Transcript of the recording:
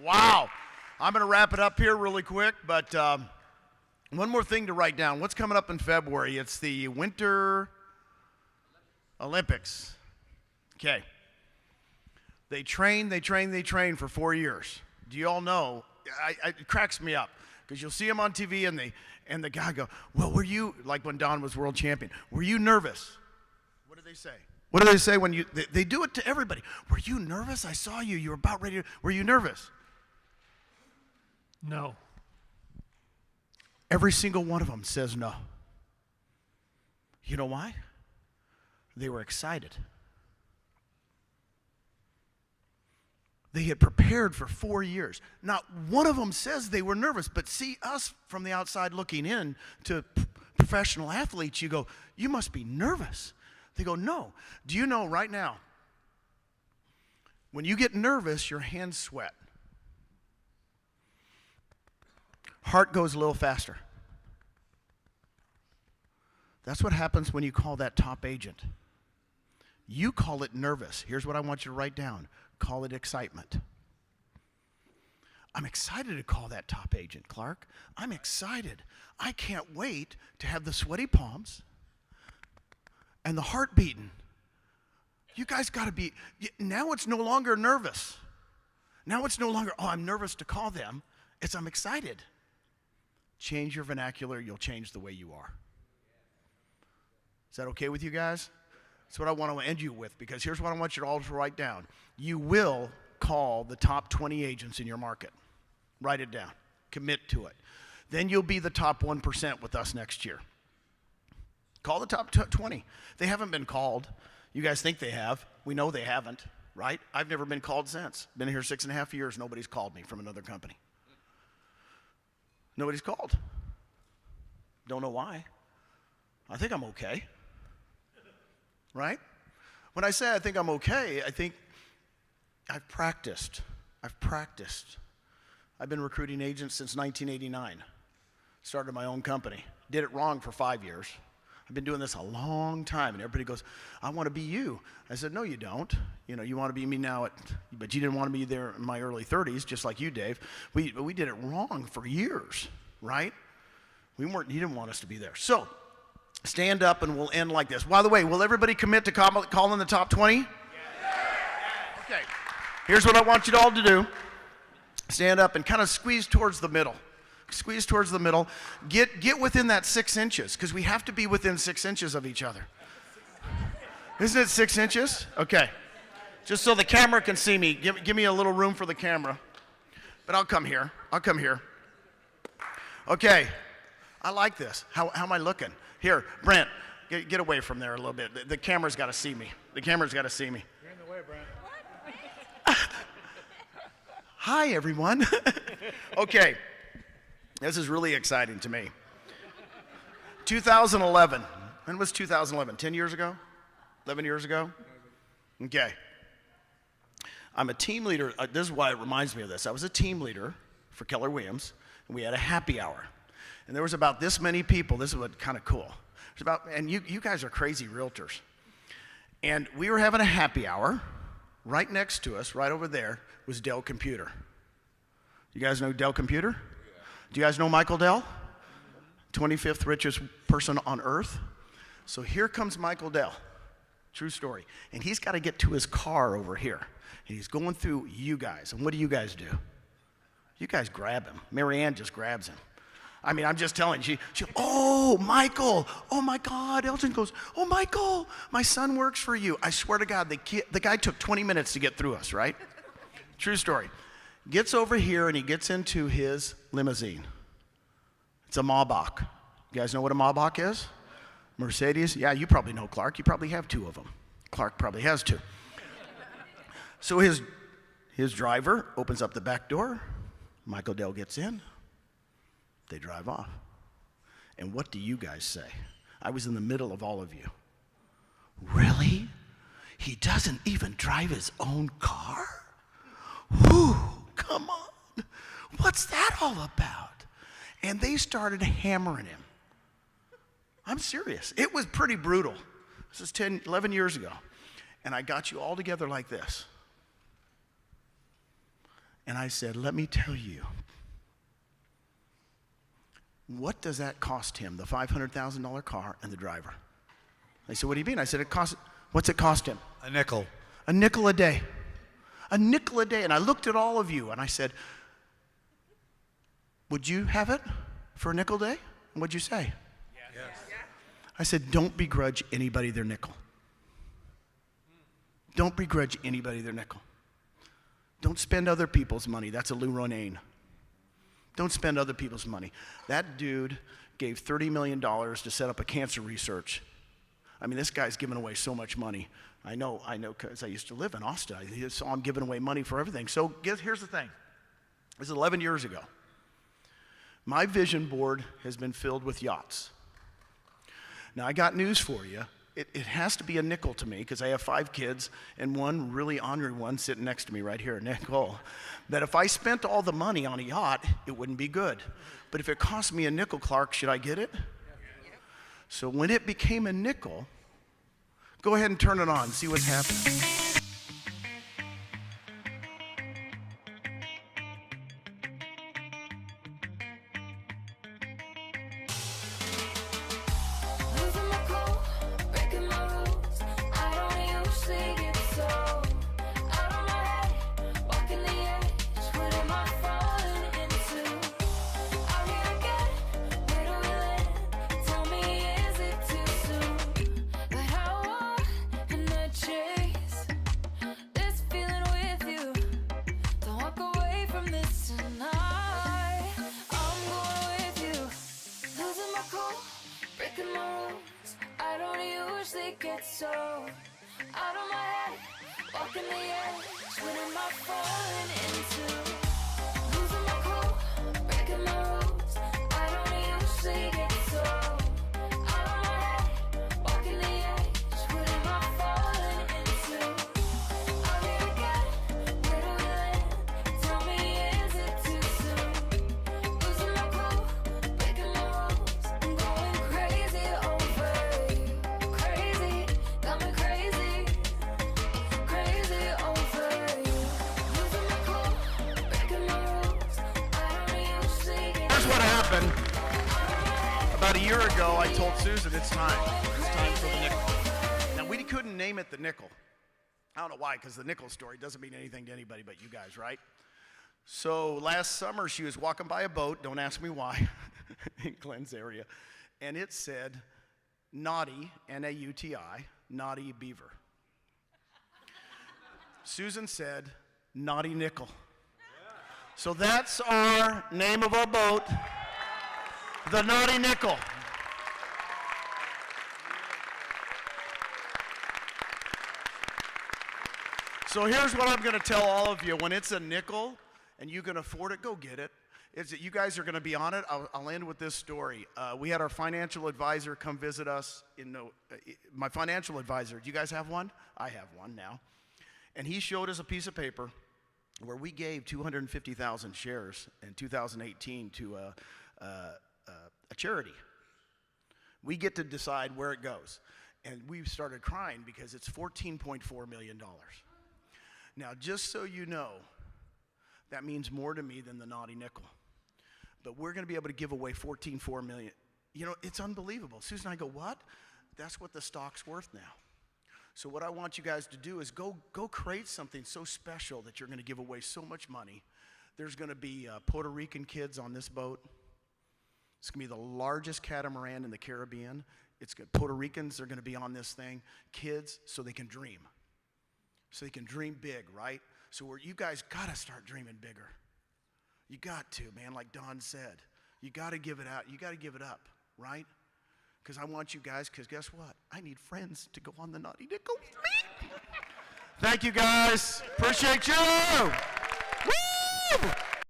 Wow. I'm going to wrap it up here really quick, but one more thing to write down. What's coming up in February? It's the Winter Olympics. Okay. They train for 4 years. Do you all know? It cracks me up because you'll see them on TV and the guy go, well, were you, like when Don was world champion, were you nervous? What do they say? What do they say when they do it to everybody? Were you nervous? I saw you. You were about ready to, were you nervous? No. Every single one of them says no. You know why? They were excited. They had prepared for 4 years. Not one of them says they were nervous, but see us from the outside looking in to professional athletes, you go, you must be nervous. They go, no. Do you know right now, when you get nervous, your hands sweat. Heart goes a little faster. That's what happens when you call that top agent. You call it nervous. Here's what I want you to write down. Call it excitement. I'm excited to call that top agent, Clark. I'm excited. I can't wait to have the sweaty palms and the heart beating. You guys got to be, now it's no longer nervous. Now it's no longer, oh, I'm nervous to call them. It's I'm excited. Change your vernacular, you'll change the way you are. Is that okay with you guys? That's what I want to end you with, because here's what I want you all to write down. You will call the top 20 agents in your market. Write it down. Commit to it. Then you'll be the top 1% with us next year. Call the top 20. They haven't been called. You guys think they have. We know they haven't, right? I've never been called since. Been here 6.5 years. Nobody's called me from another company. Nobody's called. Don't know why. I think I'm okay. Right? When I say I think I'm okay, I think I've practiced. I've been recruiting agents since 1989. Started my own company. Did it wrong for 5 years. I've been doing this a long time, and everybody goes, I want to be you. I said, no, you don't. You know, you want to be me now, but you didn't want to be there in my early 30s, just like you, Dave. We did it wrong for years, right? You didn't want us to be there. So, stand up and we'll end like this. By the way, will everybody commit to calling the top 20? Yes. Okay. Here's what I want you all to do. Stand up and kind of squeeze towards the middle. Squeeze towards the middle. Get within that 6 inches, because we have to be within 6 inches of each other. Isn't it 6 inches? Okay. Just so the camera can see me. Give me a little room for the camera. But I'll come here. Okay. I like this. How am I looking? Here, Brent, get away from there a little bit. The camera's got to see me. You're in the way, Brent. Hi, everyone. Okay. This is really exciting to me. 2011. When was 2011? 10 years ago? 11 years ago? Okay. I'm a team leader. This is why it reminds me of this. I was a team leader for Keller Williams, and we had a happy hour. And there was about this many people. This is what kind of cool. There's about, and you guys are crazy realtors. And we were having a happy hour. Right next to us, right over there, was Dell Computer. You guys know Dell Computer? Yeah. Do you guys know Michael Dell? 25th richest person on earth. So here comes Michael Dell. True story. And he's got to get to his car over here. And he's going through you guys. And what do? You guys grab him. Mary Ann just grabs him. I mean, I'm just telling you, she, oh, Michael, oh my God. Elton goes, oh, Michael, my son works for you. I swear to God, the guy took 20 minutes to get through us, right? True story. Gets over here and he gets into his limousine. It's a Maybach. You guys know what a Maybach is? Mercedes? Yeah, you probably know Clark. You probably have 2 of them. Clark probably has 2. So his driver opens up the back door. Michael Dell gets in. They drive off. And what do you guys say? I was in the middle of all of you. Really? He doesn't even drive his own car? Whew, come on. What's that all about? And they started hammering him. I'm serious. It was pretty brutal. This is 11 years ago. And I got you all together like this. And I said, let me tell you, what does that cost him, the $500,000 car and the driver? They said, what do you mean? I said, what's it cost him? A nickel. A nickel a day. A nickel a day. And I looked at all of you and I said, would you have it for a nickel a day? And what'd you say? Yes. I said, don't begrudge anybody their nickel. Don't begrudge anybody their nickel. Don't spend other people's money. That's a Lou Ronayne. Don't spend other people's money. That dude gave $30 million to set up a cancer research. I mean, this guy's giving away so much money. I know, because I used to live in Austin. I saw him giving away money for everything. So here's the thing. This is 11 years ago. My vision board has been filled with yachts. Now, I got news for you. It has to be a nickel to me because I have 5 kids and one really honorary one sitting next to me right here, Nicole. That if I spent all the money on a yacht, it wouldn't be good. But if it cost me a nickel, Clark, should I get it? So when it became a nickel, go ahead and turn it on, see what's happening. So out of my head, walking the edge, what am I falling into? Losing my cool, breaking my rules. I don't usually get so out of my head, walking the edge, what am I falling into? I'm here again, where do we land? Tell me, is it too soon? Losing my cool, breaking my rules. I'm going crazy over you, crazy. Got me crazy, crazy over you. Losing my cool, breaking my rules. I don't usually get. Here's what happened. About a year ago, I told Susan it's time. It's time for the nickel. Now, we couldn't name it the nickel. I don't know why, because the nickel story doesn't mean anything to anybody but you guys, right? So last summer, she was walking by a boat, don't ask me why, in Glenn's area, and it said, Naughty, N-A-U-T-I, Naughty Beaver. Susan said, Naughty Nickel. So that's our name of our boat, the Naughty Nickel. So here's what I'm going to tell all of you. When it's a nickel and you can afford it, go get it. Is that you guys are going to be on it. I'll end with this story. We had our financial advisor come visit us. My financial advisor, do you guys have one? I have one now. And he showed us a piece of paper where we gave 250,000 shares in 2018 to a charity. We get to decide where it goes. And we started crying because it's $14.4 million. Now, just so you know, that means more to me than the Naughty Nickel. But we're going to be able to give away $14.4 million. You know, it's unbelievable. Susan and I go, what? That's what the stock's worth now. So what I want you guys to do is go create something so special that you're going to give away so much money. There's going to be Puerto Rican kids on this boat. It's going to be the largest catamaran in the Caribbean. Puerto Ricans are going to be on this thing. Kids, so they can dream. So they can dream big, right? So you guys got to start dreaming bigger. You got to, man, like Don said. You got to give it out. You got to give it up, right? Because I want you guys, because guess what? I need friends to go on the Naughty Nickel with me. Thank you, guys. Appreciate you. Woo!